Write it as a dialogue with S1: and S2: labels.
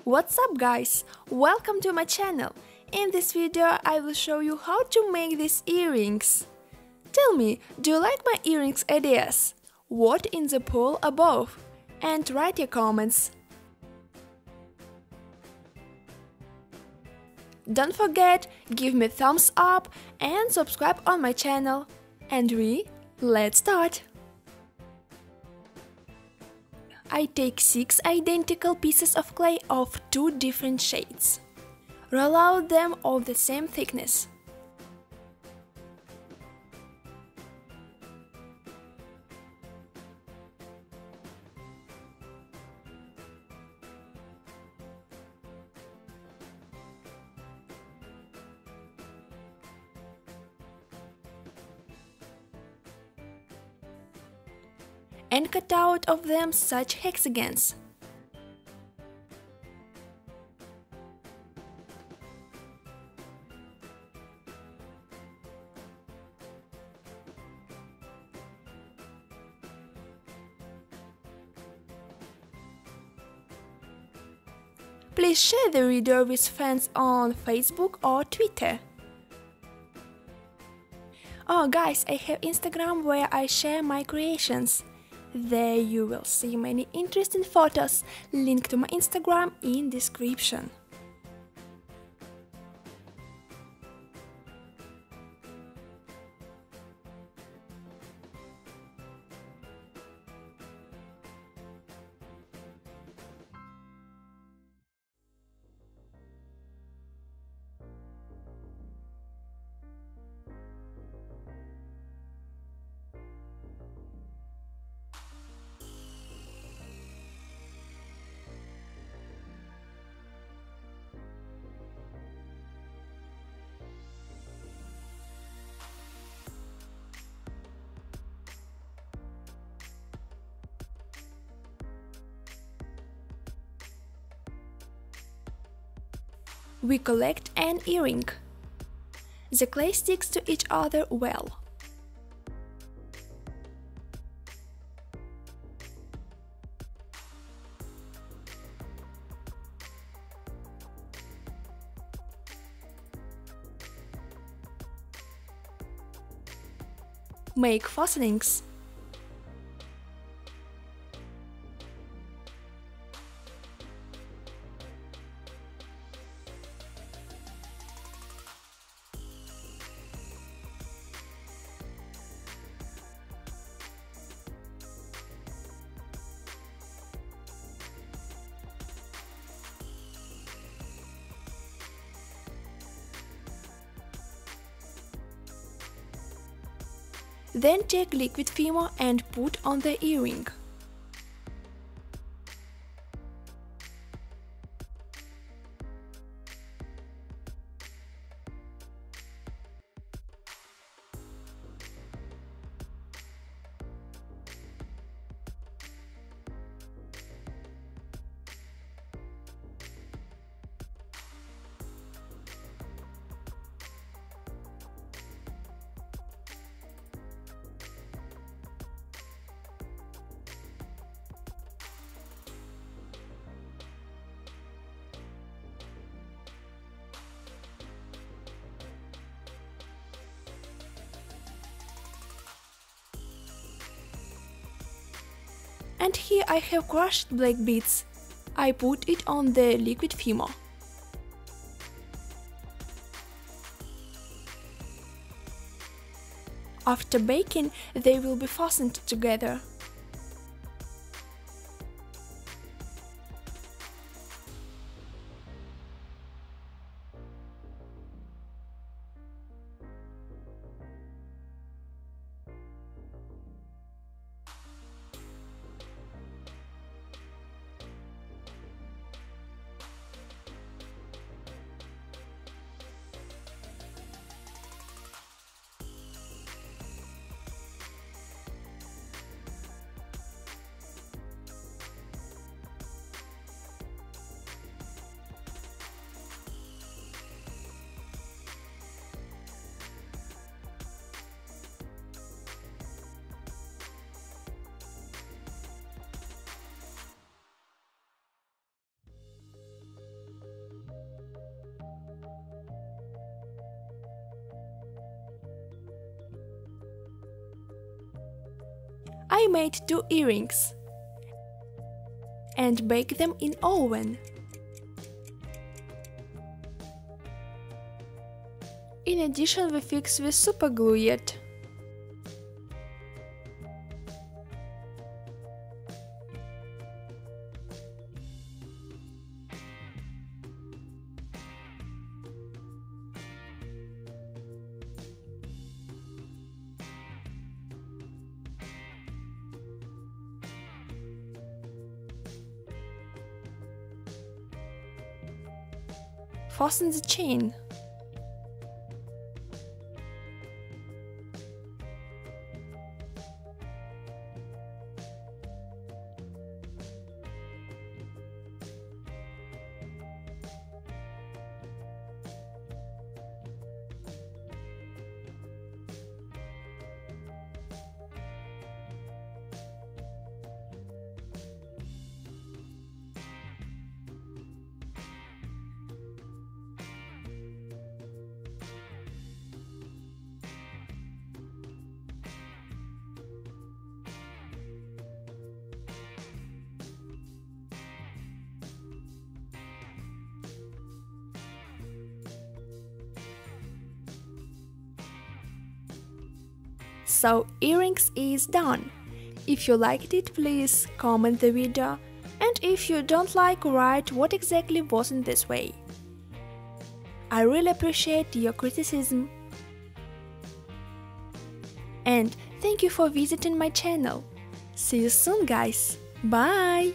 S1: What's up guys? Welcome to my channel. In this video I will show you how to make these earrings. Tell me, do you like my earrings ideas? Vote in the poll above and write your comments. Don't forget, give me a thumbs up and subscribe on my channel. And let's start! I take 6 identical pieces of clay of 2 different shades. Roll out them of the same thickness. And cut out of them such hexagons. Please share the video with friends on Facebook or Twitter. Oh guys, I have Instagram where I share my creations. There you will see many interesting photos. Link to my Instagram in description. We collect an earring. The clay sticks to each other well. Make fastenings. Then take liquid Fimo and put on the earring. And here I have crushed black beads. I put it on the liquid Fimo. After baking, they will be fastened together. I made 2 earrings and bake them in oven. In addition, we fix with super glue yet. Fasten the chain. So earrings is done. If you liked it, please comment the video, and if you don't like, write what exactly wasn't this way. I really appreciate your criticism. And thank you for visiting my channel. See you soon, guys. Bye!